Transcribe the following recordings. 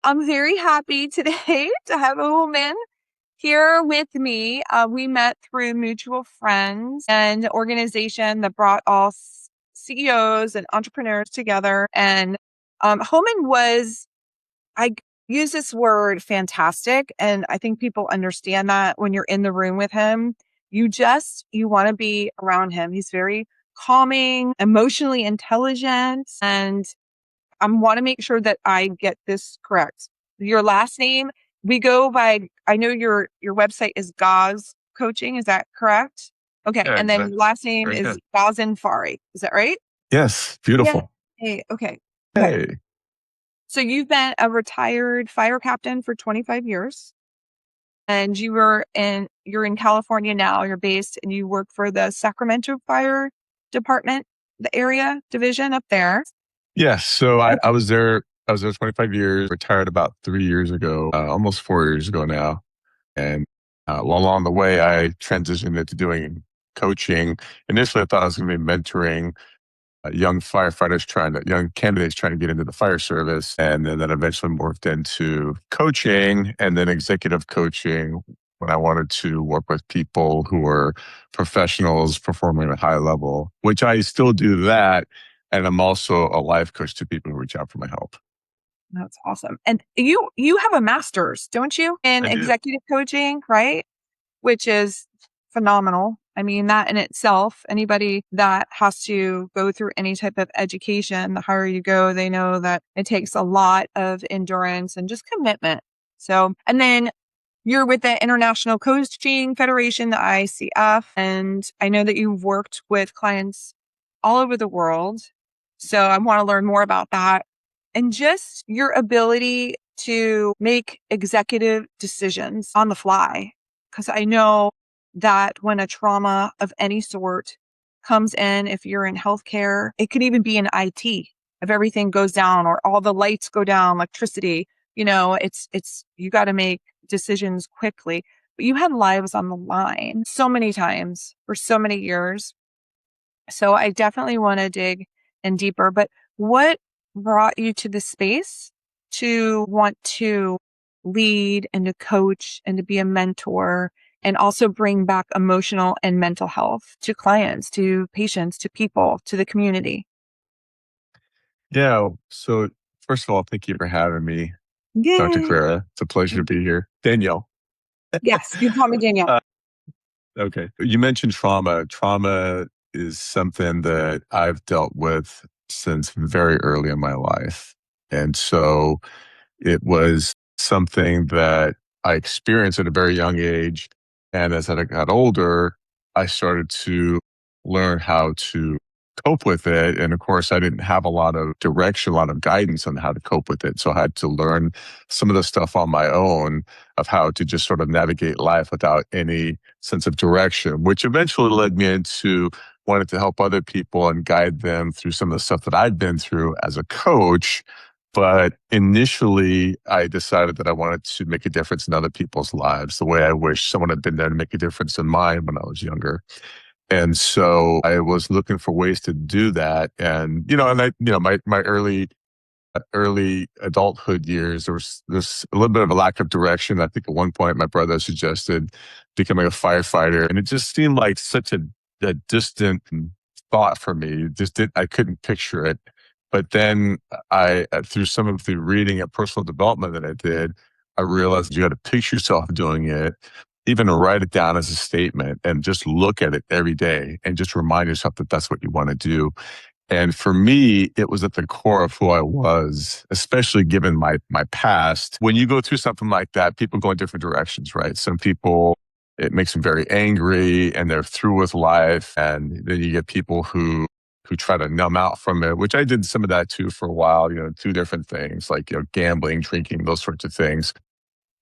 I'm very happy today to have a woman here with me. We met through mutual friends and an organization that brought all CEOs and entrepreneurs together. And Hooman was, I use this word fantastic. And I think people understand that when you're in the room with him, you want to be around him. He's very calming, emotionally intelligent, and I want to make sure that I get this correct. Your last name, we go by, I know your website is Gaz Coaching. Is that correct? Okay. Yeah, And then exactly. your last name Very is good. Ghazanfari. Is that right? Yes, Yeah. beautiful. Hey, okay. Okay. Hey. So you've been a retired fire captain for 25 years and you're in California now. You're based and you work for the Sacramento Fire Department, the area division up there. Yes. So I was there. I was there 25 years. Retired about 3 years ago, almost 4 years ago now. And along the way, I transitioned into doing coaching. Initially, I thought I was going to be mentoring young candidates trying to get into the fire service, and then that eventually morphed into coaching and then executive coaching when I wanted to work with people who were professionals performing at a high level, which I still do that. And I'm also a life coach to people who reach out for my help. That's awesome. And you have a master's, don't you, in I do. executive coaching, right? Which is phenomenal. I mean, that in itself, anybody that has to go through any type of education, the higher you go, they know that it takes a lot of endurance and just commitment. So, and then you're with the International Coaching Federation, the ICF, and I know that you've worked with clients all over the world. So I want to learn more about that and just your ability to make executive decisions on the fly. Because I know that when a trauma of any sort comes in, if you're in healthcare, it could even be in IT. If everything goes down or all the lights go down, electricity, you got to make decisions quickly. But you had lives on the line so many times for so many years. So I definitely want to dig in deeper. But what brought you to the space to want to lead and to coach and to be a mentor and also bring back emotional and mental health to clients, to patients, to people, to the community? Yeah. So first of all, thank you for having me, Dr. Yay. Carrera. It's a pleasure to be here. Danielle. Yes, you call me Danielle. Okay. You mentioned trauma. Trauma is something that I've dealt with since very early in my life. And so it was something that I experienced at a very young age. And as I got older, I started to learn how to cope with it. And of course, I didn't have a lot of direction, a lot of guidance on how to cope with it. So I had to learn some of the stuff on my own of how to just sort of navigate life without any sense of direction, which eventually led me into wanting to help other people and guide them through some of the stuff that I'd been through as a coach. But initially, I decided that I wanted to make a difference in other people's lives the way I wish someone had been there to make a difference in mine when I was younger. And so I was looking for ways to do that. And, my early adulthood years, there's a little bit of a lack of direction. I think at one point my brother suggested becoming a firefighter, and it just seemed like such a distant thought for me. I couldn't picture it. But then through some of the reading and personal development that I did, I realized you got to picture yourself doing it, even write it down as a statement and just look at it every day and just remind yourself that that's what you want to do. And for me, it was at the core of who I was, especially given my past. When you go through something like that, people go in different directions, right? Some people, it makes them very angry and they're through with life. And then you get people who try to numb out from it, which I did some of that too for a while, two different things like, gambling, drinking, those sorts of things.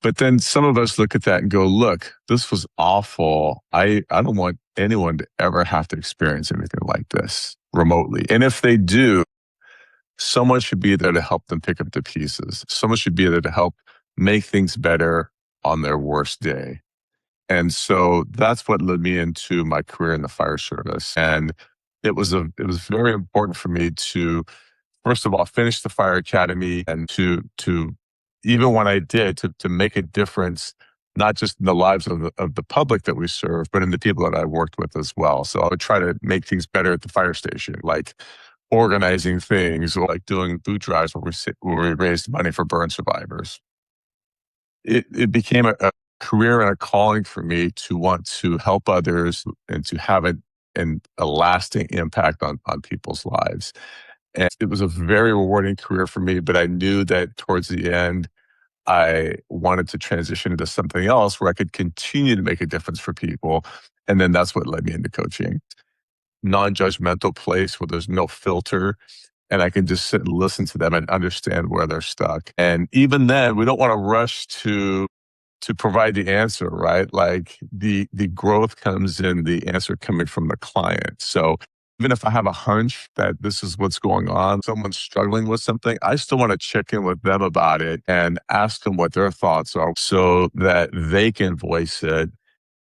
But then some of us look at that and go, look, this was awful. I don't want anyone to ever have to experience anything like this remotely. And if they do, someone should be there to help them pick up the pieces. Someone should be there to help make things better on their worst day. And so that's what led me into my career in the fire service. And it was very important for me to, first of all, finish the fire academy and to even when I did, to make a difference, not just in the lives of the public that we serve, but in the people that I worked with as well. So I would try to make things better at the fire station, like organizing things or like doing food drives where we raised money for burn survivors. It became a career and a calling for me to want to help others and to have a lasting impact on people's lives. And it was a very rewarding career for me, but I knew that towards the end, I wanted to transition into something else where I could continue to make a difference for people. And then that's what led me into coaching. Non-judgmental place where there's no filter and I can just sit and listen to them and understand where they're stuck. And even then, we don't want to rush to provide the answer, right? Like the growth comes in the answer coming from the client. So even if I have a hunch that this is what's going on, someone's struggling with something, I still want to check in with them about it and ask them what their thoughts are so that they can voice it.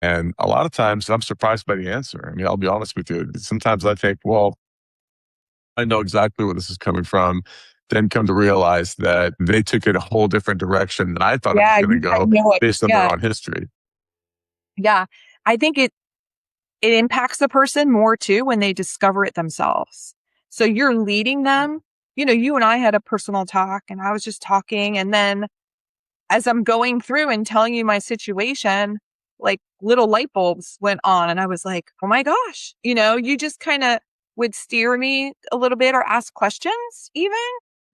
And a lot of times I'm surprised by the answer. I mean, I'll be honest with you. Sometimes I think, well, I know exactly where this is coming from. Then come to realize that they took it a whole different direction than I thought it was Yeah, going to I go know it. based on their Yeah, own history. yeah. I think it impacts the person more too when they discover it themselves. So you're leading them. You know, you and I had a personal talk, and I was just talking, and then as I'm going through and telling you my situation, like little light bulbs went on, and I was like, oh my gosh, you just kind of would steer me a little bit or ask questions even.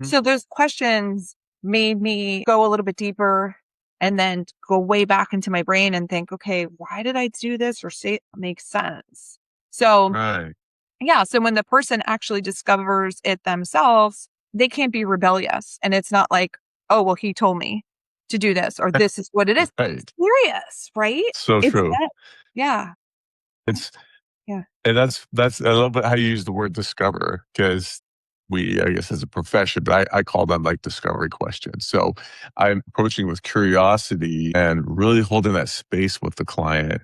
Mm. So those questions made me go a little bit deeper and then go way back into my brain and think, okay, why did I do this or say it makes sense? So Right. yeah. So when the person actually discovers it themselves, they can't be rebellious. And it's not like, oh, well, he told me to do this or this is what it is. It's Right. serious, right? So It's true. that. Yeah. It's Yeah. And that's I love how you use the word discover because we, I guess, as a profession, but I call them like discovery questions. So I'm approaching with curiosity and really holding that space with the client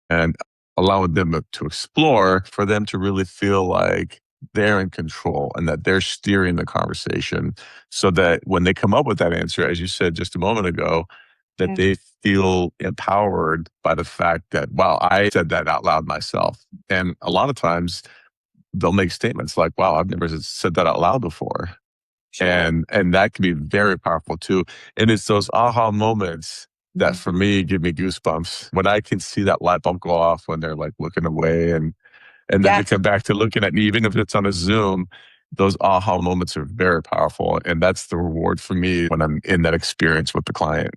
and allowing them to explore for them to really feel like they're in control and that they're steering the conversation so that when they come up with that answer, as you said just a moment ago, that Yeah. they feel empowered by the fact that, wow, I said that out loud myself. And a lot of times they'll make statements like, wow, I've never said that out loud before. Sure. And that can be very powerful too. And it's those aha moments that Mhm. for me give me goosebumps when I can see that light bulb go off when they're like looking away and then they Yes. come back to looking at me, even if it's on a Zoom. Those aha moments are very powerful. And that's the reward for me when I'm in that experience with the client.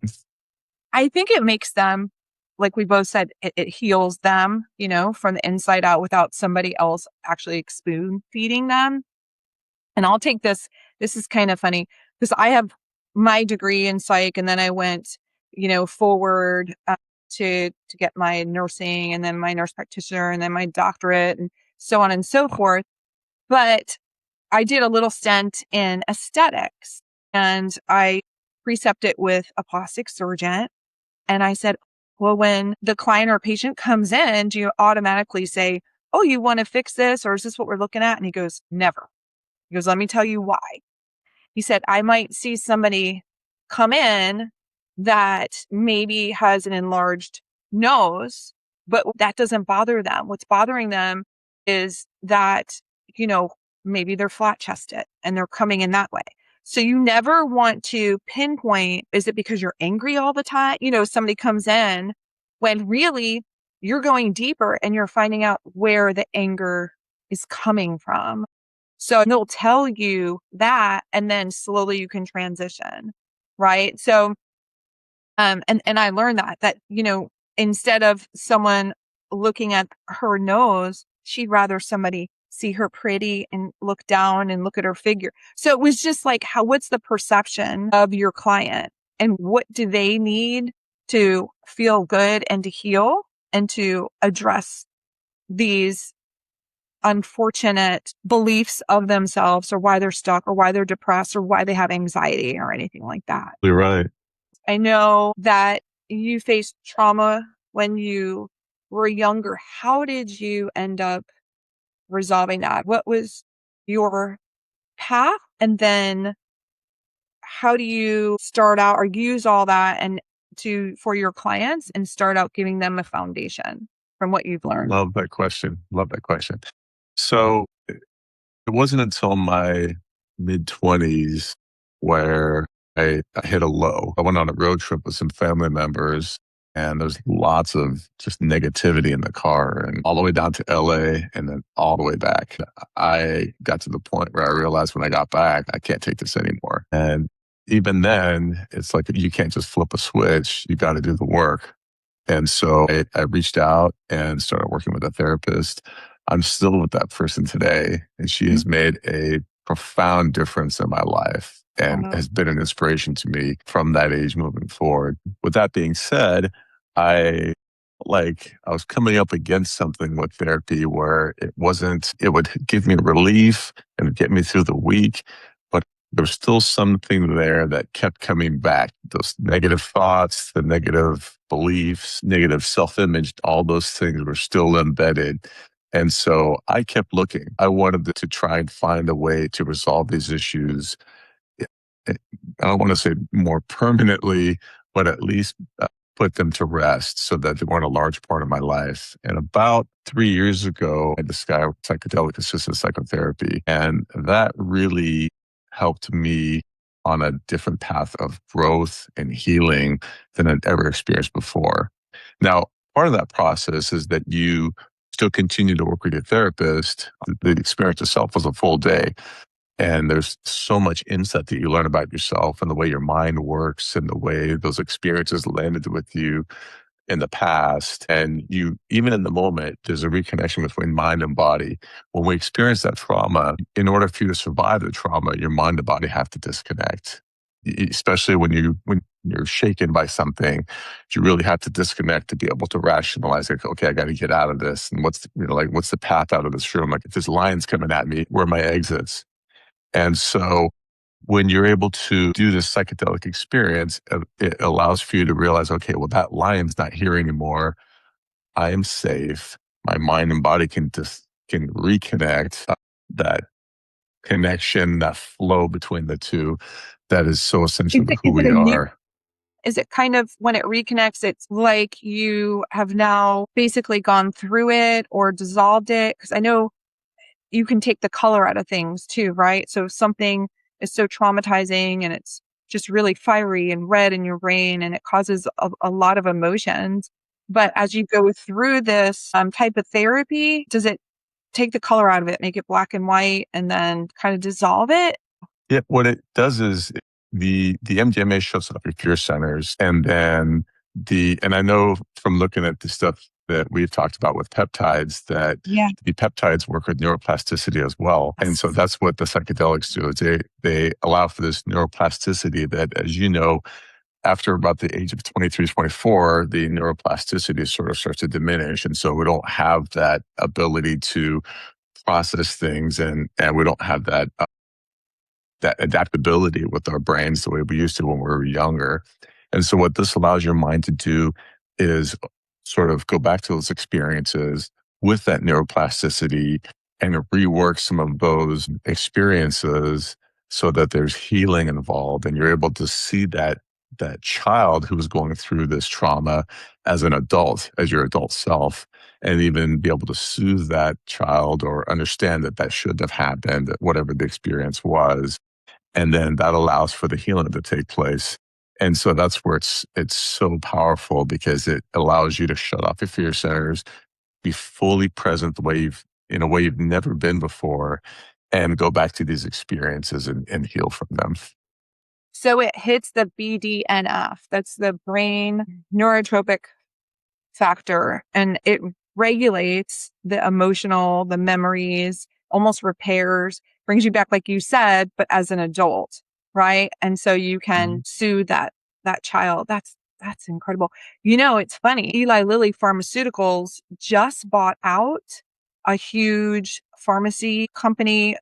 I think it makes them, like we both said, it heals them, from the inside out without somebody else actually spoon feeding them. And I'll take this. This is kind of funny because I have my degree in psych and then I went, forward to get my nursing and then my nurse practitioner and then my doctorate and so on and so forth. But I did a little stint in aesthetics and I precepted with a plastic surgeon. And I said, well, when the client or patient comes in, do you automatically say, oh, you want to fix this? Or is this what we're looking at? And he goes, never. He goes, let me tell you why. He said, I might see somebody come in that maybe has an enlarged nose, but that doesn't bother them. What's bothering them is that, you know, maybe they're flat chested and they're coming in that way. So you never want to pinpoint, is it because you're angry all the time? Somebody comes in when really you're going deeper and you're finding out where the anger is coming from. So they'll tell you that, and then slowly you can transition, right? So, and I learned that, instead of someone looking at her nose, she'd rather somebody see her pretty and look down and look at her figure. So it was just like, what's the perception of your client and what do they need to feel good and to heal and to address these unfortunate beliefs of themselves or why they're stuck or why they're depressed or why they have anxiety or anything like that. You're right. I know that you faced trauma when you were younger. How did you end up resolving that? What was your path? And then how do you start out or use all that and for your clients and start out giving them a foundation from what you've learned? Love that question. Love that question. So it wasn't until my mid 20s where I hit a low. I went on a road trip with some family members, and there's lots of just negativity in the car, and all the way down to LA and then all the way back. I got to the point where I realized when I got back, I can't take this anymore. And even then, it's like you can't just flip a switch. You got to do the work. And so I reached out and started working with a therapist. I'm still with that person today, and she has made a profound difference in my life and Wow. has been an inspiration to me from that age moving forward. With that being said, I I was coming up against something with therapy where it would give me relief and get me through the week, but there was still something there that kept coming back. Those negative thoughts, the negative beliefs, negative self image, all those things were still embedded. And so I kept looking. I wanted to try and find a way to resolve these issues. I don't want to say more permanently, but at least put them to rest so that they weren't a large part of my life. And about 3 years ago, I discovered psychedelic-assisted psychotherapy. And that really helped me on a different path of growth and healing than I'd ever experienced before. Now, part of that process is that you still continue to work with your therapist. The experience itself was a full day. And there's so much insight that you learn about yourself and the way your mind works and the way those experiences landed with you in the past. And even in the moment, there's a reconnection between mind and body. When we experience that trauma, in order for you to survive the trauma, your mind and body have to disconnect. Especially when you're shaken by something, you really have to disconnect to be able to rationalize, like, okay, I got to get out of this. And what's the path out of this room? Like, if this lion's coming at me, where are my exits? And so when you're able to do this psychedelic experience, it allows for you to realize, okay, well, that lion's not here anymore. I am safe. My mind and body can reconnect. That connection, that flow between the two, that is so essential to who Is it we a new are. is it kind of when it reconnects, it's like you have now basically gone through it or dissolved it? Because I know you can take the color out of things too, right? So if something is so traumatizing and it's just really fiery and red in your brain and it causes a lot of emotions. But as you go through this type of therapy, does it take the color out of it, make it black and white, and then kind of dissolve it? Yeah, what it does is the MDMA shows up at cure centers, and then and I know from looking at the stuff that we've talked about with peptides that Yeah. the peptides work with neuroplasticity as well, and so Yes. that's what the psychedelics do. Is they allow for this neuroplasticity that, as you know, after about the age of 23, 24, the neuroplasticity sort of starts to diminish, and so we don't have that ability to process things, and we don't have that adaptability with our brains the way we used to when we were younger. And so, what this allows your mind to do is sort of go back to those experiences with that neuroplasticity and rework some of those experiences so that there's healing involved and you're able to see that child who was going through this trauma as an adult, as your adult self, and even be able to soothe that child or understand that that shouldn't have happened, whatever the experience was, and then that allows for the healing to take place. And so that's where it's so powerful because it allows you to shut off your fear centers, be fully present in a way you've never been before, and go back to these experiences and heal from them. So it hits the BDNF. That's the brain neurotropic factor, and it regulates the emotional, the memories, almost repairs, brings you back like you said, but as an adult, right? And so you can Mhm. soothe that child. That's incredible. You know, it's funny. Eli Lilly Pharmaceuticals just bought out a huge pharmacy company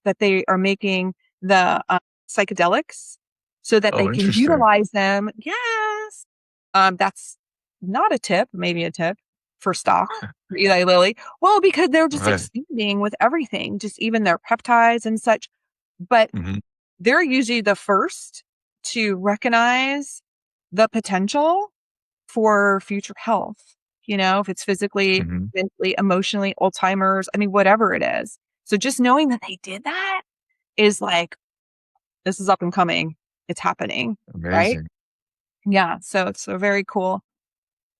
that they are making the psychedelics so that they Oh, can interesting. utilize them. Yes. That's not a tip, maybe a tip for stock for Eli Lilly. Well, because they're just Right. expanding with everything, just even their peptides and such. But Mhm. they're usually the first to recognize the potential for future health, if it's physically, Hmm. mentally, emotionally, Alzheimer's, I mean, whatever it is. So just knowing that they did that is like, this is up and coming. It's happening, right? Amazing. Yeah. So it's so very cool.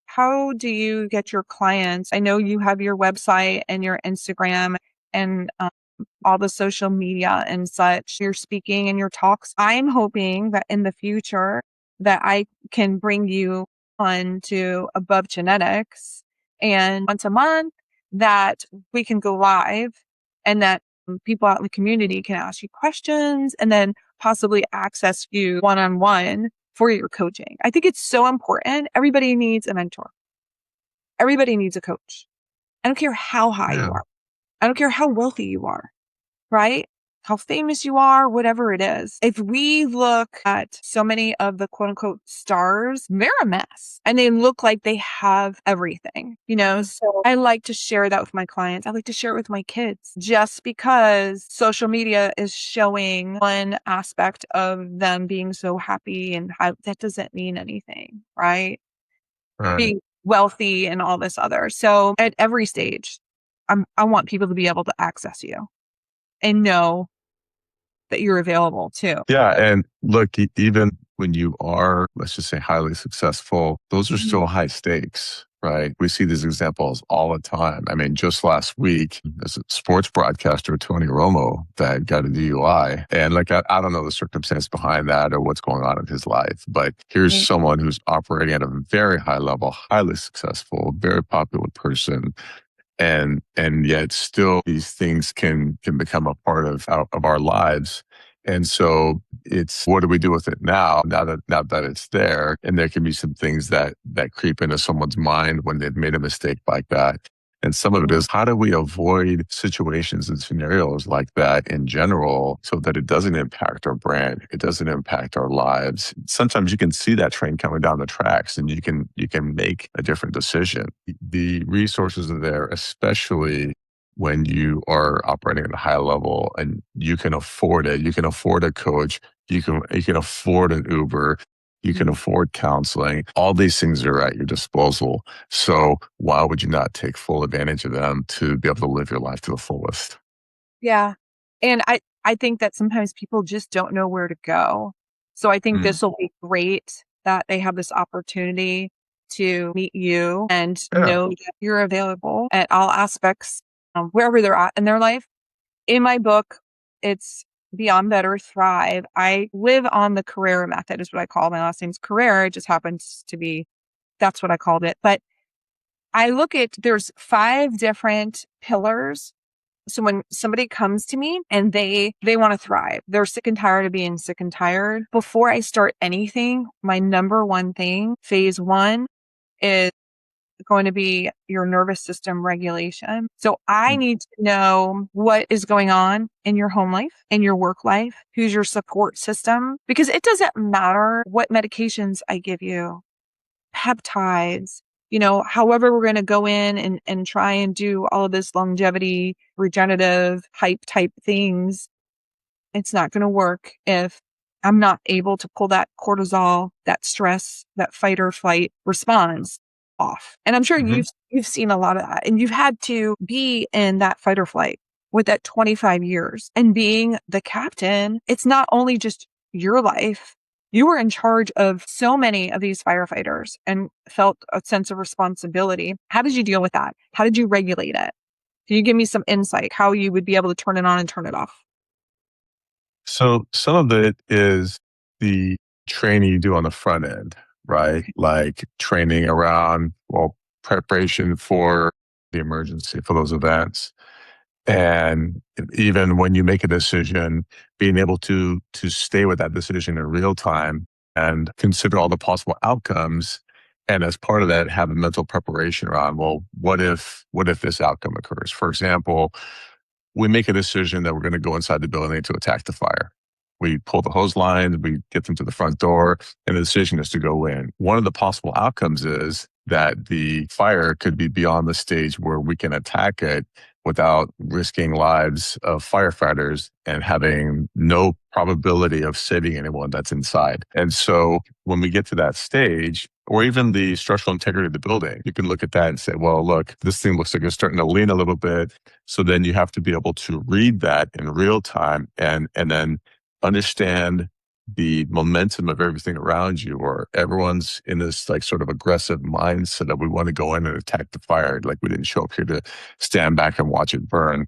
How do you get your clients? I know you have your website and your Instagram and all the social media and such, your speaking and your talks. I'm hoping that in the future that I can bring you on to Above Genetics and once a month that we can go live and that people out in the community can ask you questions and then possibly access you one-on-one for your coaching. I think it's so important. Everybody needs a mentor. Everybody needs a coach. I don't care how high you Yeah. are. I don't care how wealthy you are, right? How famous you are, whatever it is. If we look at so many of the quote unquote stars, they're a mess and they look like they have everything, So I like to share that with my clients. I like to share it with my kids just because social media is showing one aspect of them being so happy and how that doesn't mean anything, right? Right. Being wealthy and all this other. So at every stage, I want people to be able to access you and know that you're available too. Yeah. And look, even when you are, let's just say, highly successful, those are Mhm. still high stakes, right? We see these examples all the time. I mean, just last week, there's a sports broadcaster, Tony Romo, that got a DUI. And like, I don't know the circumstance behind that or what's going on in his life, but here's Right. someone who's operating at a very high level, highly successful, very popular person, and yet still these things can become a part of our lives. And so it's, what do we do with it now that it's there? And there can be some things that creep into someone's mind when they've made a mistake like that. And some of it Mhm. is, how do we avoid situations and scenarios like that in general so that it doesn't impact our brand, it doesn't impact our lives? Sometimes you can see that train coming down the tracks and you can make a different decision. The resources are there, especially when you are operating at a high level and you can afford it. You can afford a coach. You can afford an Uber. You can Mhm. afford counseling. All these things are at your disposal. So why would you not take full advantage of them to be able to live your life to the fullest? Yeah. And I think that sometimes people just don't know where to go. So I think Mm. this will be great that they have this opportunity to meet you and Yeah. know that you're available at all aspects, wherever they're at in their life. In my book, it's Beyond Better Thrive. I live on the Carrera method is what I call my last name's Carrera. It just happens to be that's what I called it. But I look at there's 5 different pillars. So when somebody comes to me and they want to thrive, they're sick and tired of being sick and tired. Before I start anything, my number one thing, phase 1 is going to be your nervous system regulation. So I Mm. need to know what is going on in your home life, in your work life, who's your support system, because it doesn't matter what medications I give you, peptides, however we're going to go in and try and do all of this longevity, regenerative hype type things. It's not going to work if I'm not able to pull that cortisol, that stress, that fight or flight response off. And I'm sure Hmm. you've seen a lot of that and you've had to be in that fight or flight with that 25 years and being the captain. It's not only just your life. You were in charge of so many of these firefighters and felt a sense of responsibility. How did you deal with that? How did you regulate it? Can you give me some insight how you would be able to turn it on and turn it off? So some of it is the training you do on the front end, right? Like training around, well, preparation for the emergency, for those events. And even when you make a decision, being able to stay with that decision in real time and consider all the possible outcomes. And as part of that, have a mental preparation around, well, what if this outcome occurs? For example, we make a decision that we're going to go inside the building to attack the fire. We pull the hose lines, we get them to the front door, and the decision is to go in. One of the possible outcomes is that the fire could be beyond the stage where we can attack it. without risking lives of firefighters and having no probability of saving anyone that's inside. And so when we get to that stage, or even the structural integrity of the building, you can look at that and say, well, look, this thing looks like it's starting to lean a little bit. So then you have to be able to read that in real time and then understand the momentum of everything around you, or everyone's in this like sort of aggressive mindset that we want to go in and attack the fire. Like we didn't show up here to stand back and watch it burn.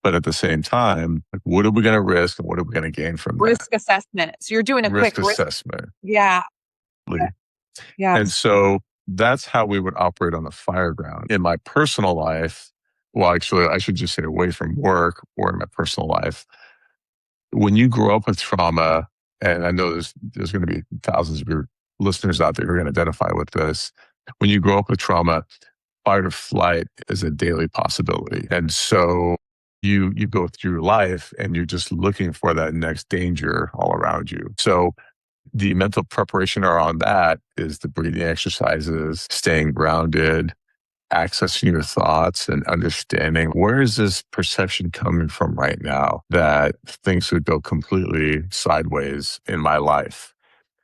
But at the same time, like, what are we going to risk and what are we going to gain from that? Risk assessment. So you're doing a quick Risk risk. assessment. Yeah. And Yes. so that's how we would operate on the fire ground. In my personal life, well, actually, I should just say away from work or in my personal life, when you grow up with trauma, and I know there's going to be thousands of your listeners out there who are going to identify with this. When you grow up with trauma, fight or flight is a daily possibility. And so you go through life and you're just looking for that next danger all around you. So the mental preparation around that is the breathing exercises, staying grounded, accessing your thoughts and understanding where is this perception coming from right now that things would go completely sideways in my life,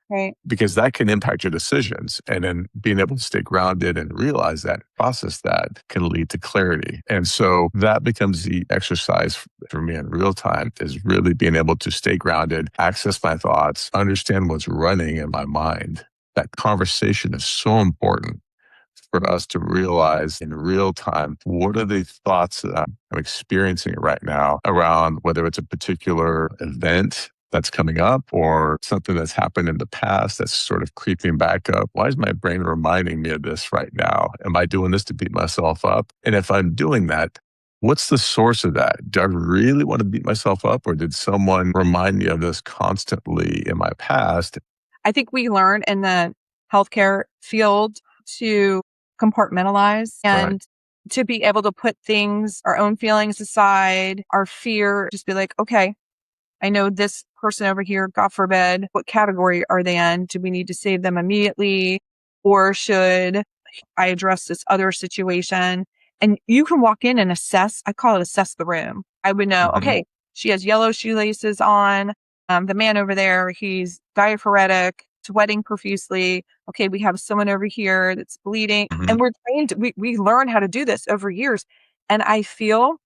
Right. because that can impact your decisions. And then being able to stay grounded and realize that, process that, can lead to clarity. And so that becomes the exercise for me in real time, is really being able to stay grounded, access my thoughts, understand what's running in my mind. That conversation is so important for us to realize in real time, what are the thoughts that I'm experiencing right now around whether it's a particular event that's coming up or something that's happened in the past that's sort of creeping back up. Why is my brain reminding me of this right now? Am I doing this to beat myself up? And if I'm doing that, what's the source of that? Do I really want to beat myself up, or did someone remind me of this constantly in my past? I think we learn in the healthcare field to compartmentalize Right. and to be able to put things, our own feelings aside, our fear, just be like, okay, I know this person over here, God forbid, what category are they in? Do we need to save them immediately? Or should I address this other situation? And you can walk in and assess, I call it assess the room. I would know, Mm-hmm. okay, she has yellow shoelaces on. The man over there, he's diaphoretic, sweating profusely. Okay, we have someone over here that's bleeding. Mm-hmm. And we're trained, we learn how to do this over years. And I feel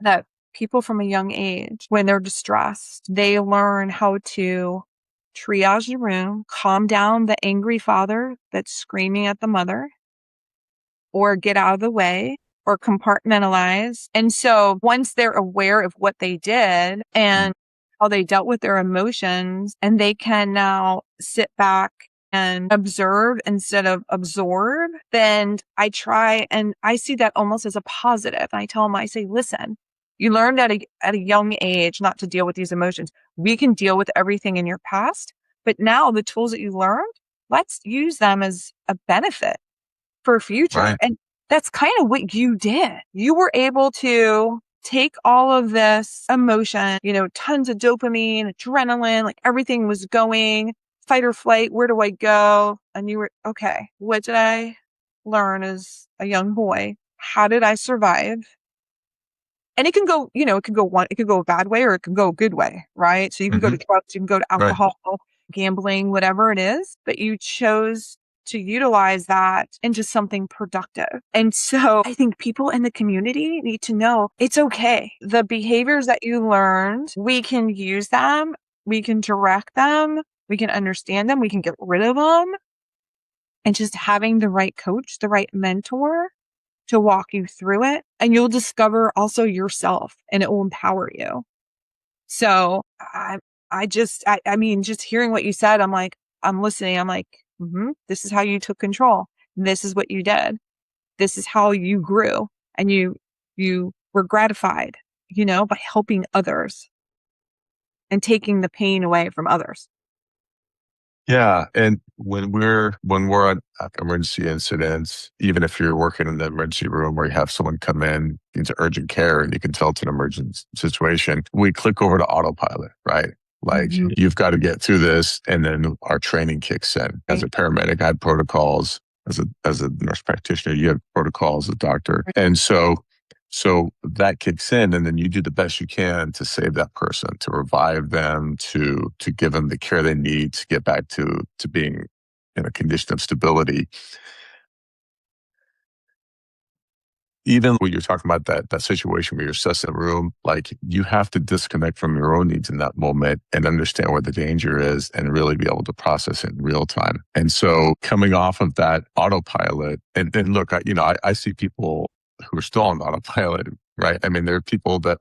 that people from a young age, when they're distressed, they learn how to triage the room, calm down the angry father that's screaming at the mother, or get out of the way, or compartmentalize. And so once they're aware of what they did and how they dealt with their emotions, and they can now sit back and observe instead of absorb, then I try and I see that almost as a positive. And I tell them, I say, listen, you learned at a young age not to deal with these emotions. We can deal with everything in your past, but now the tools that you learned, let's use them as a benefit for future. Right. And that's kind of what you did. You were able to take all of this emotion, tons of dopamine, adrenaline, like everything was going, fight or flight. Where do I go? And you were, okay, what did I learn as a young boy? How did I survive? And it can go, it could go a bad way or it can go a good way, right? So you can go Mm-hmm. to drugs, you can go to Right. alcohol, gambling, whatever it is, but you chose to utilize that into something productive. And so I think people in the community need to know it's okay. The behaviors that you learned, we can use them, we can direct them, we can understand them, we can get rid of them. And just having the right coach, the right mentor to walk you through it. And you'll discover also yourself and it will empower you. So I mean, just hearing what you said, I'm like, I'm listening. I'm like, this is how you took control. This is what you did. This is how you grew and you were gratified, by helping others and taking the pain away from others. Yeah, and when we're on emergency incidents, even if you're working in the emergency room where you have someone come in into urgent care and you can tell it's an emergent situation, we click over to autopilot, right? Like Mhm. you've got to get through this, and then our training kicks in. As a paramedic, I had protocols. As a nurse practitioner, you have protocols. As a doctor, and so So that kicks in, and then you do the best you can to save that person, to revive them, to give them the care they need to get back to being in a condition of stability. Even when you're talking about that situation where you're assessing a room, like you have to disconnect from your own needs in that moment and understand where the danger is and really be able to process it in real time. And so coming off of that autopilot, and look, I see people who are still on autopilot, right? I mean, there are people that,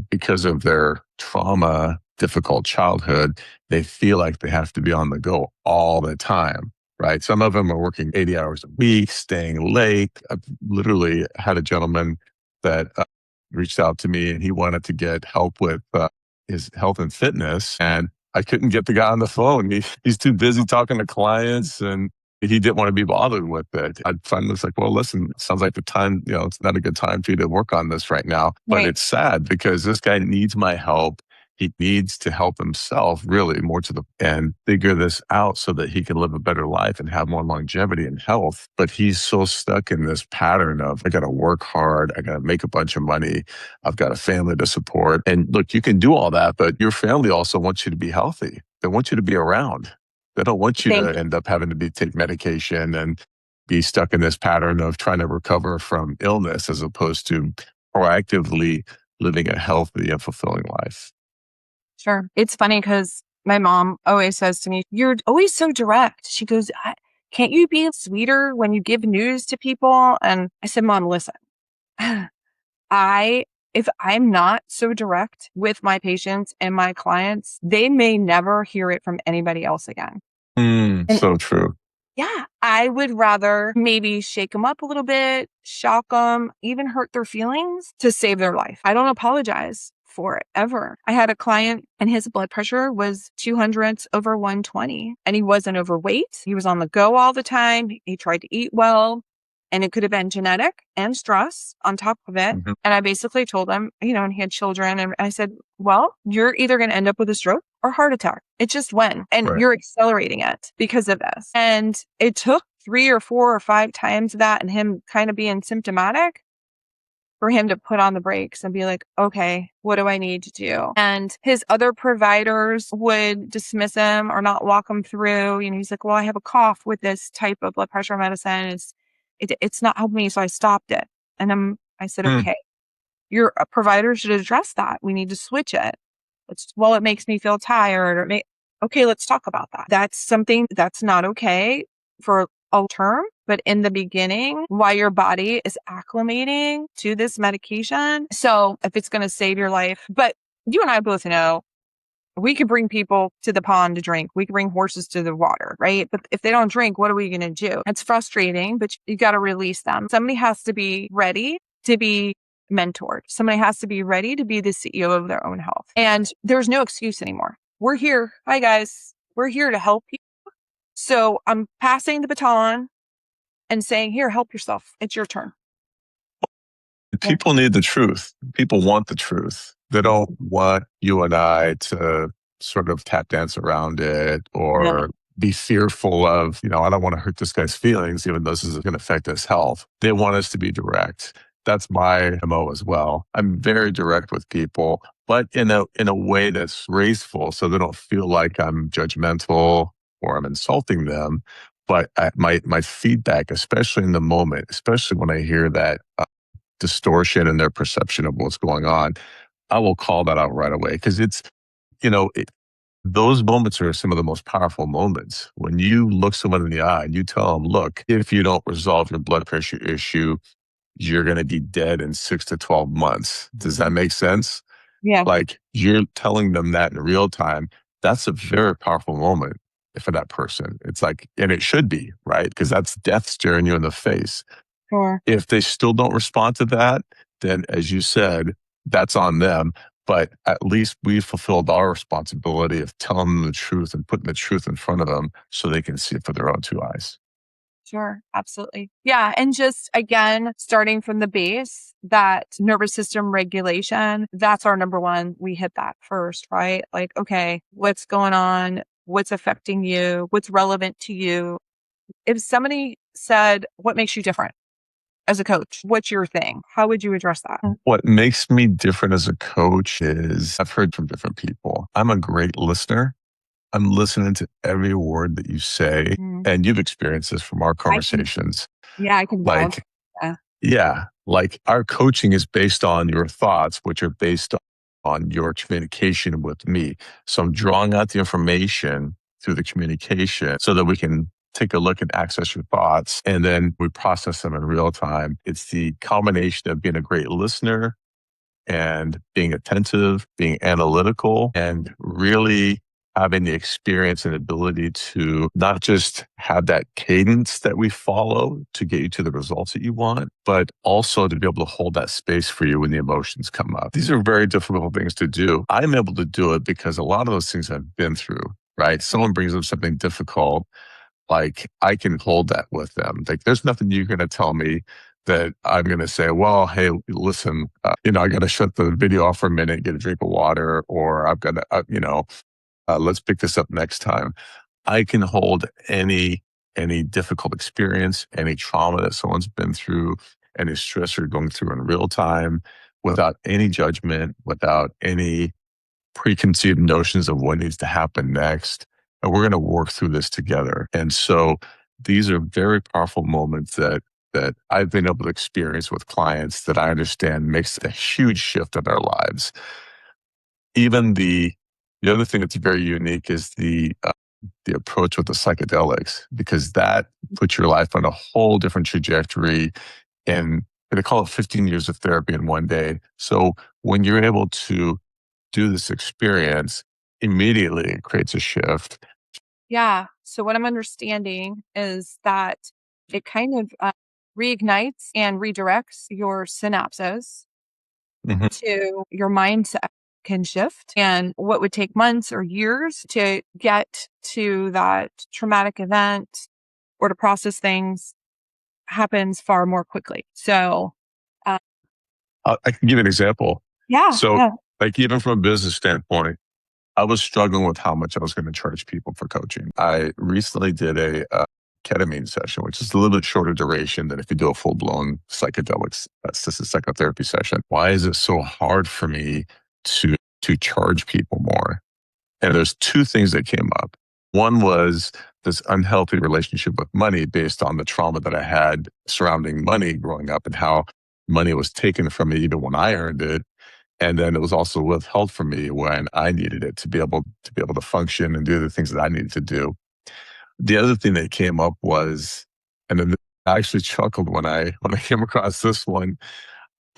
because of their trauma, difficult childhood, they feel like they have to be on the go all the time, right? Some of them are working 80 hours a week, staying late. I've literally had a gentleman that reached out to me and he wanted to get help with his health and fitness. And I couldn't get the guy on the phone. He's too busy talking to clients and he didn't want to be bothered with it. I finally was like, well, listen, it sounds like the time, it's not a good time for you to work on this right now. But Right. it's sad because this guy needs my help. He needs to help himself really more to the and figure this out so that he can live a better life and have more longevity and health. But he's so stuck in this pattern of I got to work hard, I got to make a bunch of money, I've got a family to support. And look, you can do all that, but your family also wants you to be healthy. They want you to be around. They don't want you Thank to end up having to take medication and be stuck in this pattern of trying to recover from illness as opposed to proactively living a healthy and fulfilling life. Sure. It's funny because my mom always says to me, "You're always so direct." She goes, "Can't you be sweeter when you give news to people?" And I said, "Mom, listen, I if I'm not so direct with my patients and my clients, they may never hear it from anybody else again." And So true. yeah, I would rather maybe shake them up a little bit, shock them, even hurt their feelings to save their life. I don't apologize for it ever. I had a client and his blood pressure was 200 over 120 and he wasn't overweight. He was on the go all the time. He tried to eat well and it could have been genetic and stress on top of it. Mhm. And I basically told him, and he had children and I said, well, you're either going to end up with a stroke or heart attack. It's just when, and Right. you're accelerating it because of this. And it took 3 or 4 or 5 times that and him kind of being symptomatic for him to put on the brakes and be like, okay, what do I need to do? And his other providers would dismiss him or not walk him through. He's like, well, I have a cough with this type of blood pressure medicine. It's not helping me. So I stopped it. And I said, Mm. okay, your provider should address that. We need to switch it. It makes me feel tired okay, let's talk about that. That's something that's not okay for a term, but in the beginning, while your body is acclimating to this medication. So if it's going to save your life, but you and I both know we could bring people to the pond to drink. We could bring horses to the water, right? But if they don't drink, what are we going to do? It's frustrating, but you got to release them. Somebody has to be ready to be mentored. Somebody has to be ready to be the CEO of their own health. And there's no excuse anymore. We're here. Hi, guys. We're here to help you. So I'm passing the baton and saying, here, help yourself. It's your turn. Yeah. People need the truth. People want the truth. They don't want you and I to sort of tap dance around it Yeah. or be fearful of, I don't want to hurt this guy's feelings, even though this is going to affect his health. They want us to be direct. That's my MO as well. I'm very direct with people, but in a way that's graceful so they don't feel like I'm judgmental or I'm insulting them. But my feedback, especially in the moment, especially when I hear that distortion in their perception of what's going on, I will call that out right away because you know, it, those moments are some of the most powerful moments. When you look someone in the eye and you tell them, look, if you don't resolve your blood pressure issue, you're going to be dead in 6 to 12 months. Does that make sense? Yeah. Like you're telling them that in real time. That's a very powerful moment for that person. It's like, and it should be, right? Because that's death staring you in the face. Sure. If they still don't respond to that, then as you said, that's on them. But at least we fulfilled our responsibility of telling them the truth and putting the truth in front of them so they can see it for their own two eyes. Sure, absolutely. Yeah. And just again, starting from the base, that nervous system regulation, that's our number one. We hit that first, right? Like, okay, what's going on? What's affecting you? What's relevant to you? If somebody said, what makes you different? as a coach? What's your thing? How would you address that? What makes me different as a coach is I've heard from different people. I'm a great listener. I'm listening to every word that you say. Mm. And you've experienced this from our I can, conversations. yeah, I can vouch. Like, Yeah. yeah, like our coaching is based on your thoughts, which are based on your communication with me. So I'm drawing out the information through the communication so that we can take a look and access your thoughts. And then we process them in real time. It's the combination of being a great listener and being attentive, being analytical, and really having the experience and ability to not just have that cadence that we follow to get you to the results that you want, but also to be able to hold that space for you when the emotions come up. These are very difficult things to do. I'm able to do it because a lot of those things I've been through, right? Someone brings up something difficult, like I can hold that with them. Like there's nothing you're going to tell me that I'm going to say, well, hey, listen, I got to shut the video off for a minute, get a drink of water, or I've got to, let's pick this up next time. I can hold any difficult experience, any trauma that someone's been through, any stress you're going through in real time without any judgment, without any preconceived notions of what needs to happen next. And we're going to work through this together. And so these are very powerful moments that I've been able to experience with clients that I understand makes a huge shift in their lives. Even the other thing that's very unique is the approach with the psychedelics, because that puts your life on a whole different trajectory. And they call it 15 years of therapy in one day. So when you're able to do this experience, immediately it creates a shift. Yeah. So what I'm understanding is that it kind of reignites and redirects your synapses Mhm. to your mindset can shift. And what would take months or years to get to that traumatic event or to process things happens far more quickly. So, uh, I can give you an example. yeah, So, yeah. like, even from a business standpoint, I was struggling with how much I was going to charge people for coaching. I recently did a ketamine session, which is a little bit shorter duration than if you do a full blown psychedelics assisted psychotherapy session. Why is it so hard for me to charge people more? And there's two things that came up. One was this unhealthy relationship with money based on the trauma that I had surrounding money growing up and how money was taken from me even when I earned it. And then it was also withheld from me when I needed it to be able to function and do the things that I needed to do. The other thing that came up was, and then I actually chuckled when I came across this one.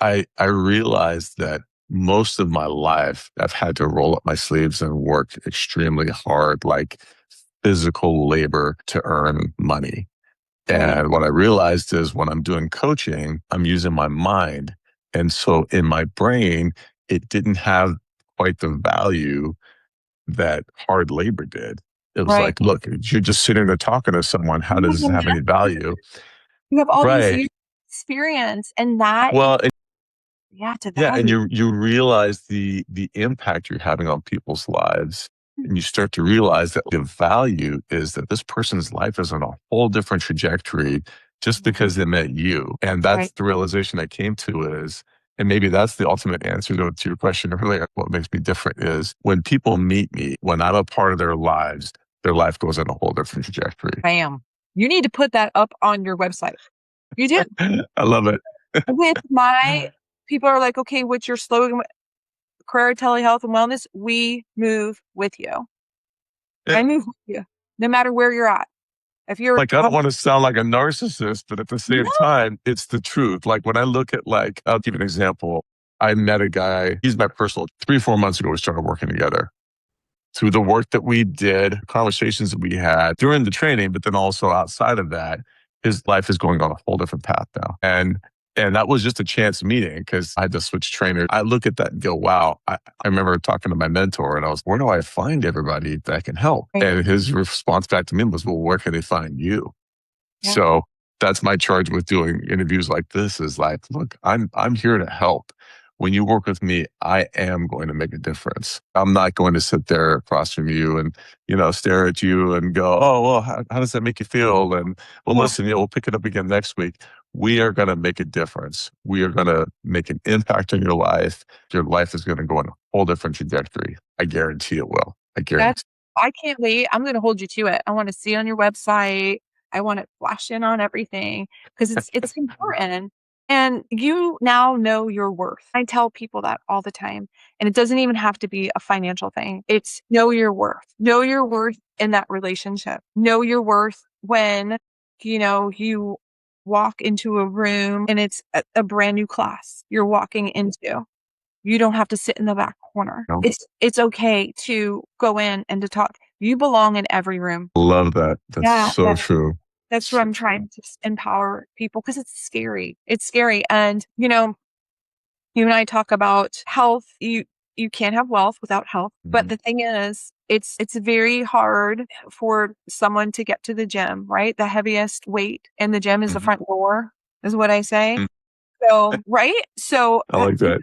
I realized that most of my life I've had to roll up my sleeves and work extremely hard, like physical labor to earn money. Right. And what I realized is when I'm doing coaching, I'm using my mind. And so in my brain, it didn't have quite the value that hard labor did. It was Right. like, look, you're just sitting there talking to someone. How Yeah, does this have any value? you have all these Right. years of experience and that, Well, yeah, to yeah, and value. you realize the impact you're having on people's lives, and you start to realize that the value is that this person's life is on a whole different trajectory just Mhm. because they met you. And Right. that's the realization I came to is, and maybe that's the ultimate answer to your question earlier. What makes me different is when people meet me, when I'm a part of their lives, their life goes on a whole different trajectory. Bam. You need to put that up on your website. You do. I love it. With my people are like, okay, what's your slogan? Carrera Telehealth and Wellness. We move with you. I move with you, no matter where you're at. If you're, Like, I don't want to sound like a narcissist, but at the same no, time, it's the truth. Like when I look at like, I'll give you an example. I met a guy, he's my personal 3, 4 months ago, we started working together. Through the work that we did, conversations that we had during the training, but then also outside of that, his life is going on a whole different path now. And that was just a chance meeting because I had to switch trainers. I look at that and go, wow. I remember talking to my mentor and I was, where do I find everybody that can help? right, And his response back to me was, well, where can they find you? yeah, So that's my charge with doing interviews like this is like, look, I'm here to help. when you work with me, I am going to make a difference. I'm not going to sit there across from you and, stare at you and go, oh, well, how does that make you feel? And, well, Yeah. listen, we'll pick it up again next week. We are going to make a difference. We are going to make an impact on your life. Your life is going to go in a whole different trajectory. I guarantee it will. I That's guarantee. I can't wait. I'm gonna hold you to it. I wanna see it on your website. I want it flashed in on everything because it's important. And you now know your worth. I tell people that all the time. And it doesn't even have to be a financial thing. It's know your worth. Know your worth in that relationship. Know your worth when, you walk into a room and it's a brand new class you're walking into. You don't have to sit in the back corner. No. It's okay to go in and to talk. You belong in every room. Love that. That's Yeah, so true. that's what I'm trying to empower people because it's scary. It's scary. And, you and I talk about health. You can't have wealth without health. But Mhm. the thing is, it's very hard for someone to get to the gym, right? The heaviest weight in the gym is the Mhm. front door, is what I say. Mhm. So, right? So, I like that.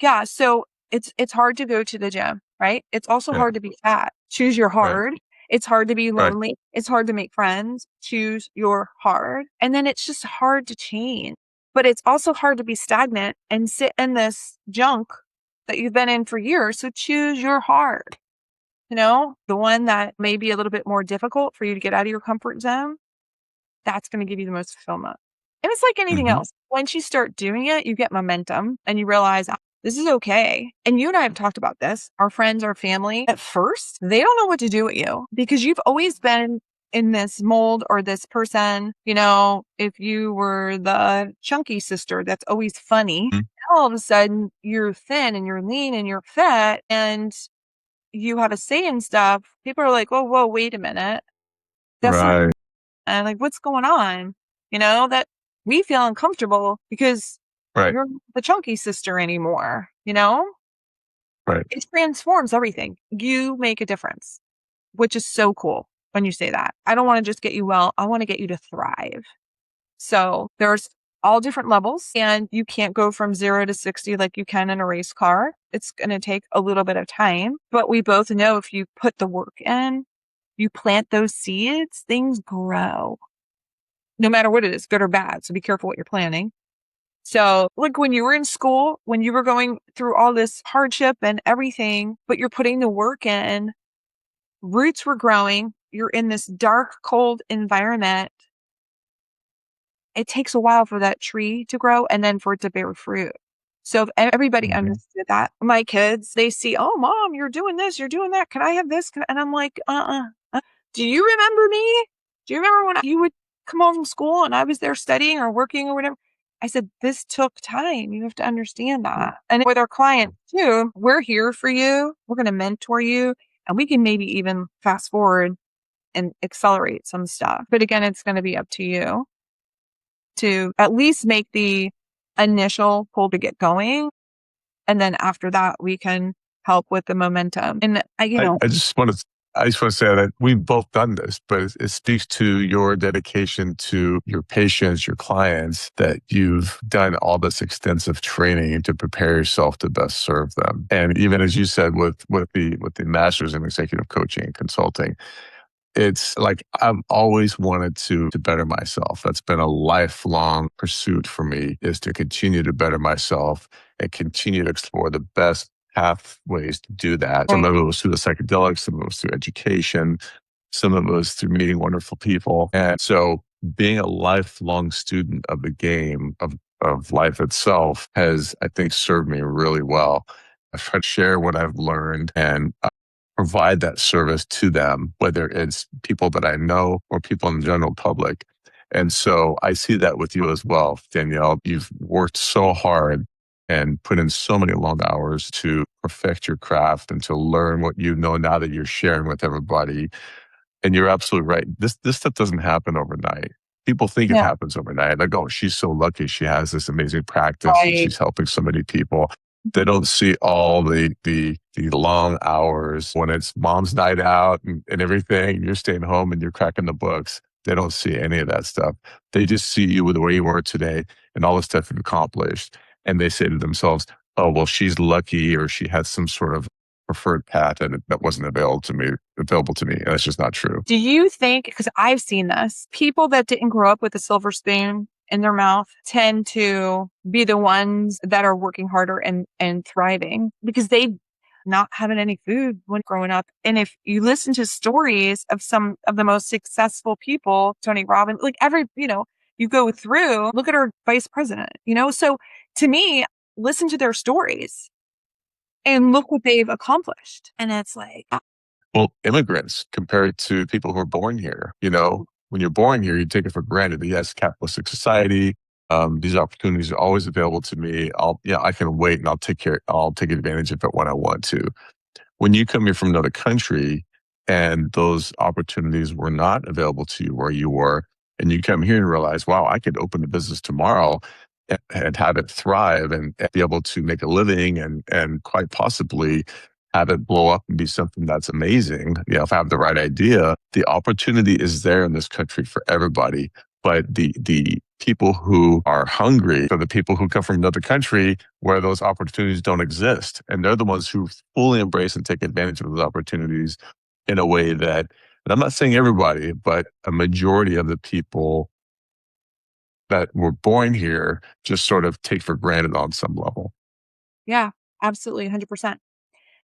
yeah, so it's hard to go to the gym, right? It's also Yeah. hard to be fat. Choose your Right. hard. It's hard to be Right. lonely. It's hard to make friends. Choose your hard. And then it's just hard to change. But it's also hard to be stagnant and sit in this junk that you've been in for years. So choose your hard. The one that may be a little bit more difficult for you to get out of your comfort zone, that's going to give you the most fulfillment. And it's like anything Mhm. else. Once you start doing it, you get momentum and you realize this is okay. And you and I have talked about this. Our friends, our family, at first, they don't know what to do with you because you've always been in this mold or this person. If you were the chunky sister that's always funny, Mhm. all of a sudden you're thin and you're lean and you're fat and you have a say in stuff. People are like, whoa, wait a minute. That's not Right. and like, what's going on? That we feel uncomfortable because Right. you're not the chunky sister anymore. Right. It transforms everything. You make a difference, which is so cool when you say that. I don't want to just get you well. I want to get you to thrive. So there's all different levels and you can't go from 0 to 60 like you can in a race car. It's going to take a little bit of time, but we both know if you put the work in, you plant those seeds, things grow no matter what it is, good or bad. So be careful what you're planning. So, like when you were in school, when you were going through all this hardship and everything, but you're putting the work in, roots were growing, you're in this dark, cold environment. It takes a while for that tree to grow and then for it to bear fruit. So, if everybody Mhm. understood that, my kids, they see, oh, mom, you're doing this, you're doing that. Can I have this? And I'm like, do you remember me? Do you remember when you would come home from school and I was there studying or working or whatever? I said, this took time. You have to understand that. And with our clients too, we're here for you. We're going to mentor you and we can maybe even fast forward and accelerate some stuff. But again, it's going to be up to you to at least make the initial pull to get going. And then after that, we can help with the momentum. And I just want to say that we've both done this, but it speaks to your dedication to your patients, your clients, that you've done all this extensive training to prepare yourself to best serve them. And even as you said, with the masters in executive coaching and consulting, it's like I've always wanted to better myself. That's been a lifelong pursuit for me, is to continue to better myself and continue to explore the best pathways to do that. Some right. of it was through the psychedelics, some of it was through education, some of it was through meeting wonderful people. And so being a lifelong student of the game of life itself has, I think, served me really well. I try to share what I've learned and provide that service to them, whether it's people that I know or people in the general public. And so I see that with you as well, Danielle. You've worked so hard and put in so many long hours to perfect your craft and to learn what you know now that you're sharing with everybody. And you're absolutely right. This stuff doesn't happen overnight. People think it Yeah. happens overnight. Like, oh, she's so lucky. She has this amazing practice and Right. she's helping so many people. They don't see all the long hours when it's mom's night out and everything. You're staying home and you're cracking the books. They don't see any of that stuff. They just see you with the way you are today and all the stuff you've accomplished. And they say to themselves, oh, well, she's lucky or she had some sort of preferred path and that wasn't available to me. And that's just not true. Do you think, because I've seen this, people that didn't grow up with a silver spoon in their mouth tend to be the ones that are working harder and thriving because they not having any food when growing up. And if you listen to stories of some of the most successful people, Tony Robbins, like you go through, look at our vice president, So to me, listen to their stories and look what they've accomplished. And it's like, Well, immigrants compared to people who are born here, when you're born here, you take it for granted that yes, capitalistic society, these opportunities are always available to me. I can wait and I'll take advantage of it when I want to. When you come here from another country and those opportunities were not available to you where you were, and you come here and realize, wow, I could open a business tomorrow and have it thrive and be able to make a living and quite possibly have it blow up and be something that's amazing. If I have the right idea, the opportunity is there in this country for everybody. But the people who are hungry are the people who come from another country where those opportunities don't exist. And they're the ones who fully embrace and take advantage of those opportunities in a way that, and I'm not saying everybody, but a majority of the people that were born here just sort of take for granted on some level. yeah, absolutely, 100%.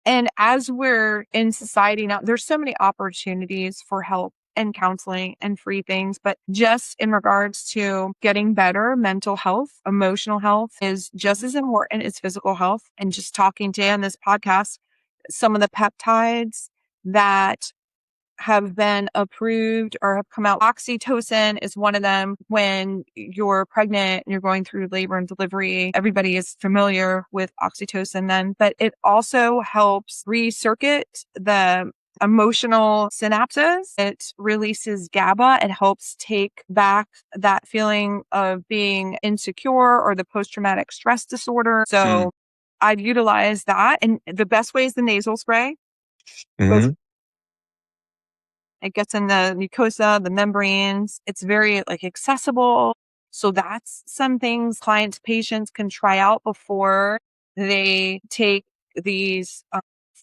And as we're in society now, there's so many opportunities for help and counseling and free things. But just in regards to getting better, mental health, emotional health is just as important as physical health. And just talking to you on this podcast, some of the peptides that have been approved or have come out. Oxytocin is one of them. When you're pregnant and you're going through labor and delivery, everybody is familiar with oxytocin then, but it also helps recircuit the emotional synapses. It releases GABA. It helps take back that feeling of being insecure or the post-traumatic stress disorder. So I've utilized that. And the best way is the nasal spray. Mm-hmm. It gets in the mucosa, the membranes. It's very accessible. So that's some things clients, patients can try out before they take these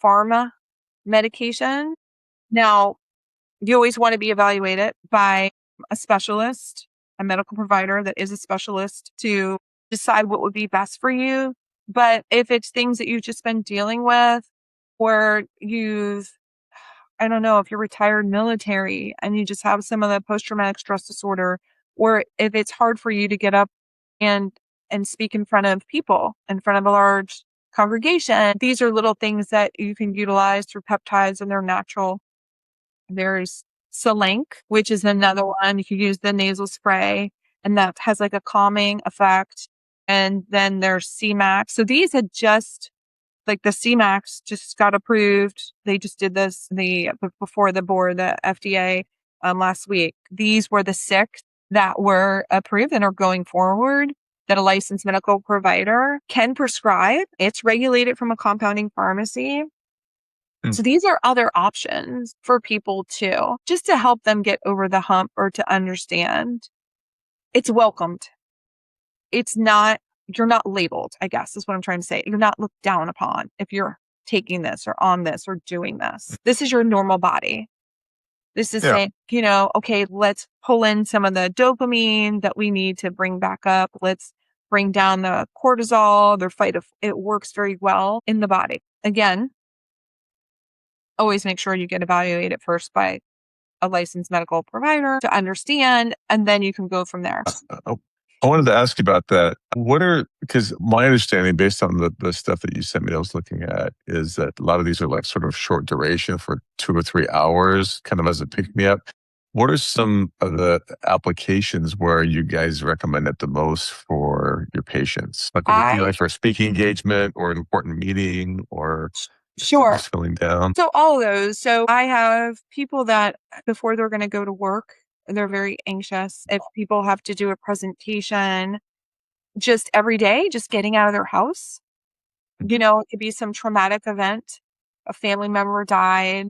pharma medication. Now, you always want to be evaluated by a specialist, a medical provider that is a specialist to decide what would be best for you. But if it's things that you've just been dealing with or I don't know, if you're retired military and you just have some of the post-traumatic stress disorder, or if it's hard for you to get up and speak in front of people, in front of a large congregation, these are little things that you can utilize through peptides and they're natural. There's Selenk, which is another one. You can use the nasal spray and that has a calming effect. And then there's CMAX. So these had just the CMAX just got approved. They just did this before the board, the FDA, last week. These were the 6 that were approved and are going forward that a licensed medical provider can prescribe. It's regulated from a compounding pharmacy. So these are other options for people too, just to help them get over the hump or to understand. It's welcomed. You're not labeled, I guess is what I'm trying to say. You're not looked down upon if you're taking this or on this or doing this. This is your normal body. This is Yeah. saying, okay, let's pull in some of the dopamine that we need to bring back up. Let's bring down the cortisol, it works very well in the body. Again, always make sure you get evaluated first by a licensed medical provider to understand, and then you can go from there. I wanted to ask you about that. Because my understanding based on the stuff that you sent me that I was looking at is that a lot of these are sort of short duration for 2 or 3 hours, kind of as a pick me up. What are some of the applications where you guys recommend it the most for your patients? For a speaking engagement or an important meeting or Sure. just feeling down? So all of those. So I have people that before they're going to go to work, they're very anxious. If people have to do a presentation just every day, just getting out of their house, it could be some traumatic event. A family member died,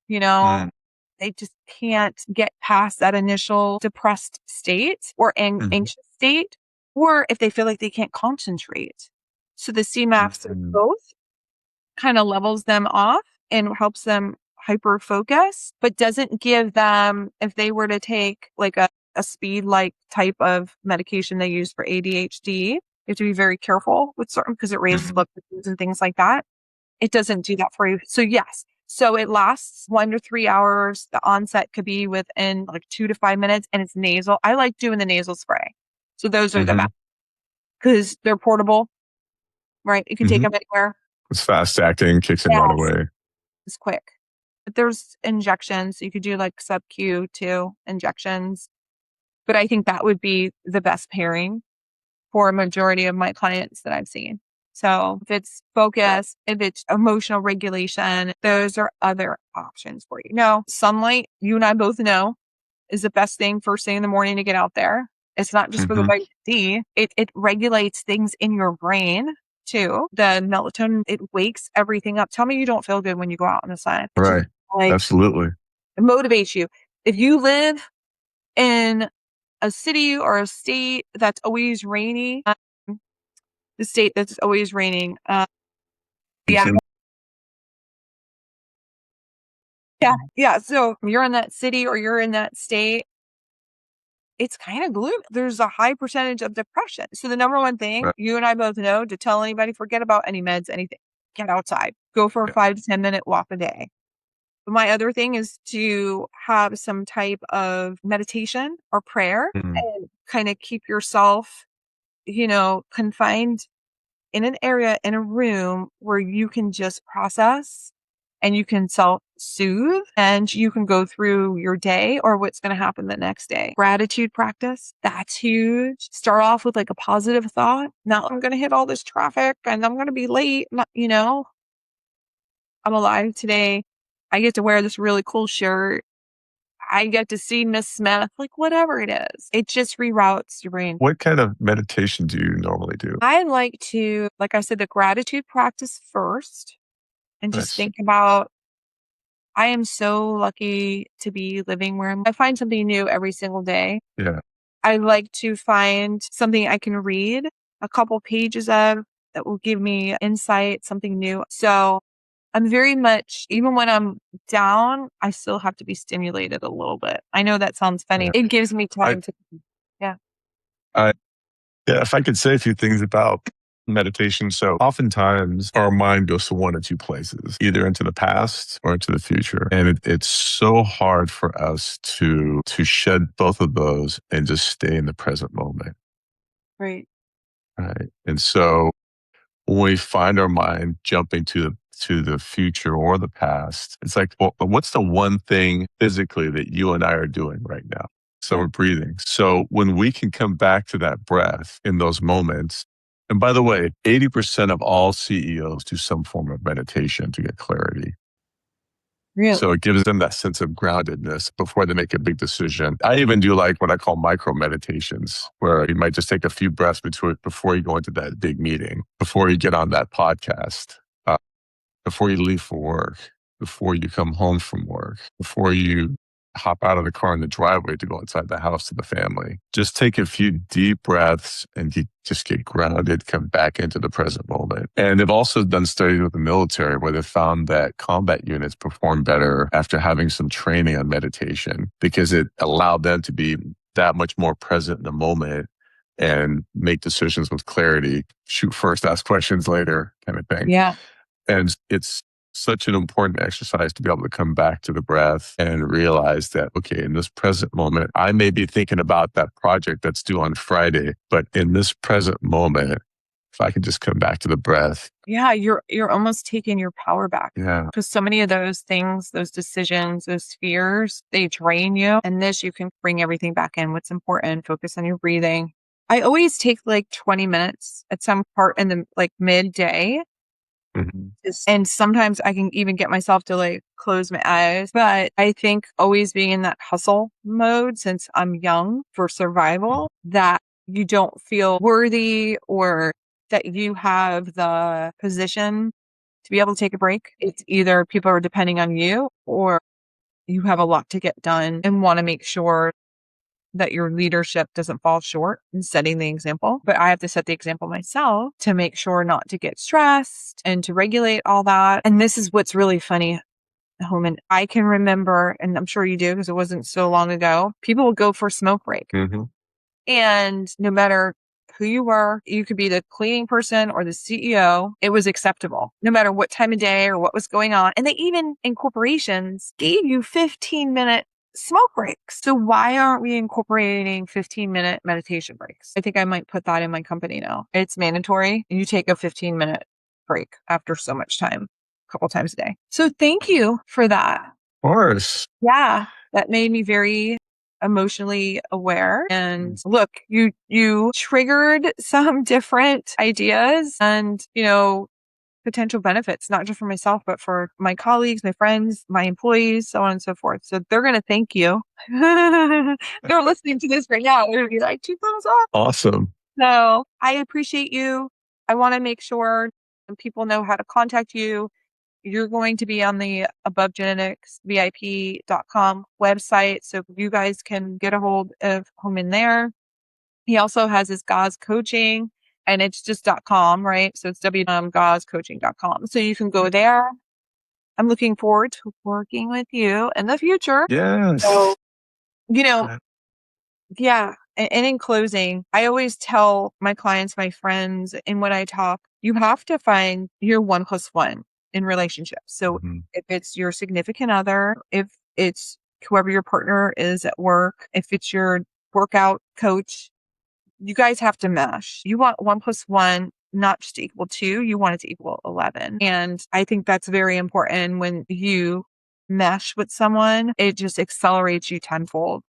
they just can't get past that initial depressed state or anxious state, or if they feel like they can't concentrate. So the CMAX of Mhm. both kind of levels them off and helps them hyper focus, but doesn't give them, if they were to take like a speed like type of medication they use for ADHD, you have to be very careful with certain because it raises Mhm. blood pressures and things like that. It doesn't do that for you. So yes. So it lasts 1 to 3 hours. The onset could be within like 2 to 5 minutes and it's nasal. I like doing the nasal spray. So those are the Mhm. best because they're portable, right? You can take Mhm. them anywhere. It's fast acting, kicks in right Yes. away. It's quick. But there's injections. You could do like sub Q too, injections. But I think that would be the best pairing for a majority of my clients that I've seen. So if it's focus, if it's emotional regulation, those are other options for you. No, sunlight, you and I both know, is the best thing first thing in the morning to get out there. It's not just for the Mhm. vitamin D. It regulates things in your brain too. The melatonin, it wakes everything up. Tell me you don't feel good when you go out in the sun. It just Right. like Absolutely. it motivates you. If you live in a city or a state that's always rainy, the state that's always raining, yeah, Mhm. yeah. So if you're in that city or you're in that state, it's kind of gloomy. There's a high percentage of depression. So the number one thing Right. you and I both know to tell anybody, forget about any meds, anything. Get outside. Go for a Yeah. 5 to 10 minute walk a day. But my other thing is to have some type of meditation or prayer Mhm. and kind of keep yourself, confined in an area in a room where you can just process and you can self soothe and you can go through your day or what's going to happen the next day. Gratitude practice, that's huge. Start off with like a positive thought. Now I'm going to hit all this traffic and I'm going to be late. I'm alive today. I get to wear this really cool shirt. I get to see Miss Smith, like whatever it is. It just reroutes your brain. What kind of meditation do you normally do? I like to, like I said, the gratitude practice first and just Nice. think about I am so lucky to be living where I find something new every single day. Yeah. I like to find something I can read a couple pages of that will give me insight, something new. So I'm very much, even when I'm down, I still have to be stimulated a little bit. I know that sounds funny. Yeah. It gives me I, time to, yeah, I, yeah, if I could say a few things about meditation. So oftentimes our mind goes to one or two places, either into the past or into the future. And it's so hard for us to shed both of those and just stay in the present moment. right. Right. And so when we find our mind jumping to the future or the past, it's like, well, what's the one thing physically that you and I are doing right now? So Yeah. we're breathing. So when we can come back to that breath in those moments, and by the way, 80% of all CEOs do some form of meditation to get clarity. So Really? it gives them that sense of groundedness before they make a big decision. I even do like what I call micro meditations, where you might just take a few breaths before you go into that big meeting, before you get on that podcast, uh, before you leave for work, before you come home from work, before you hop out of the car in the driveway to go inside the house to the family. Just take a few deep breaths and you just get grounded, come back into the present moment. And they've also done studies with the military where they found that combat units perform better after having some training on meditation because it allowed them to be that much more present in the moment and make decisions with clarity, shoot first, ask questions later kind of thing. Yeah. And it's such an important exercise to be able to come back to the breath and realize that, okay, in this present moment, I may be thinking about that project that's due on Friday, but in this present moment, if I can just come back to the breath. Yeah, you're almost taking your power back Yeah. because so many of those things, those decisions, those fears, they drain you. And this, you can bring everything back in. What's important, focus on your breathing. I always take like 20 minutes at some part in the like midday. Mhm. And sometimes I can even get myself to like close my eyes. But I think always being in that hustle mode since I'm young for survival, that you don't feel worthy or that you have the position to be able to take a break. It's either people are depending on you or you have a lot to get done and want to make sure that your leadership doesn't fall short in setting the example, but I have to set the example myself to make sure not to get stressed and to regulate all that. And this is what's really funny, Hooman. I can remember, and I'm sure you do because it wasn't so long ago, people would go for a smoke break. Mm-hmm. And no matter who you were, you could be the cleaning person or the CEO, it was acceptable, no matter what time of day or what was going on. And they even in corporations gave you 15-minute smoke breaks. So why aren't we incorporating 15-minute meditation breaks? I think I might put that in my company now. It's mandatory. You take a 15-minute break after so much time, a couple times a day. So thank you for that. Of course. Yeah, that made me very emotionally aware. And look, you triggered some different ideas and, potential benefits, not just for myself, but for my colleagues, my friends, my employees, so on and so forth. So they're going to thank you. They're listening to this right now. They're going to be like, 2 thumbs up. Awesome. So I appreciate you. I want to make sure people know how to contact you. You're going to be on the abovegeneticsvip.com website. So you guys can get a hold of Hooman there. He also has his Gaz coaching and it's just .com, right? So it's www.gazcoaching.com. So you can go there. I'm looking forward to working with you in the future. Yes. So, yeah. And in closing, I always tell my clients, my friends, and when I talk, you have to find your 1+1 in relationships. So if it's your significant other, if it's whoever your partner is at work, if it's your workout coach, you guys have to mesh. You want 1+1 not just to equal 2, you want it to equal 11. And I think that's very important when you mesh with someone, it just accelerates you tenfold.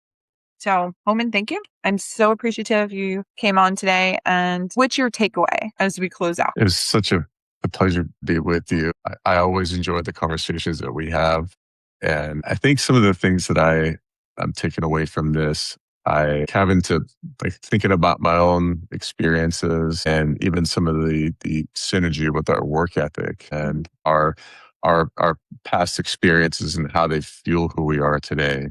So, Hooman, thank you. I'm so appreciative you came on today. And what's your takeaway as we close out? It was such a pleasure to be with you. I always enjoy the conversations that we have. And I think some of the things that I'm taking away from this, I having to thinking about my own experiences and even some of the synergy with our work ethic and our past experiences and how they fuel who we are today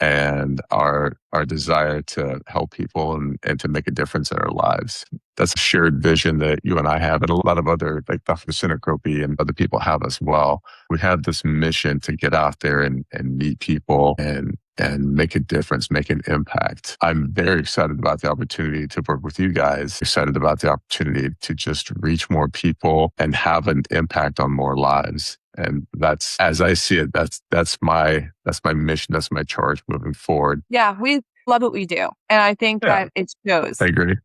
and our desire to help people and to make a difference in our lives. That's a shared vision that you and I have, and a lot of other, like Dr. Sinakropi and other people have as well. We have this mission to get out there and meet people and make a difference, make an impact. I'm very excited about the opportunity to work with you guys, excited about the opportunity to just reach more people and have an impact on more lives. And that's, as I see it, that's my mission. That's my charge moving forward. Yeah, we love what we do. And I think that it shows. I agree.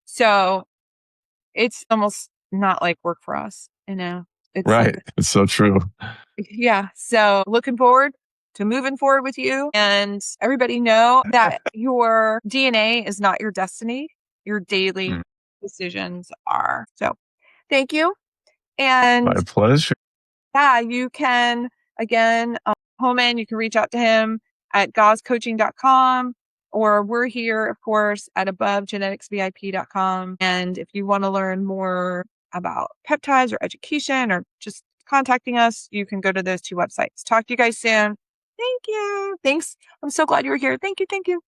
So it's almost not like work for us, It's right. It's so true. Yeah. So looking forward to moving forward with you, and everybody know that your DNA is not your destiny. Your daily decisions are. So thank you. And my pleasure. Yeah, you can, again, Hooman, you can reach out to him at gazcoaching.com, or we're here, of course, at abovegeneticsvip.com. And if you want to learn more about peptides or education or just contacting us, you can go to those 2 websites. Talk to you guys soon. Thank you. Thanks. I'm so glad you were here. Thank you. Thank you.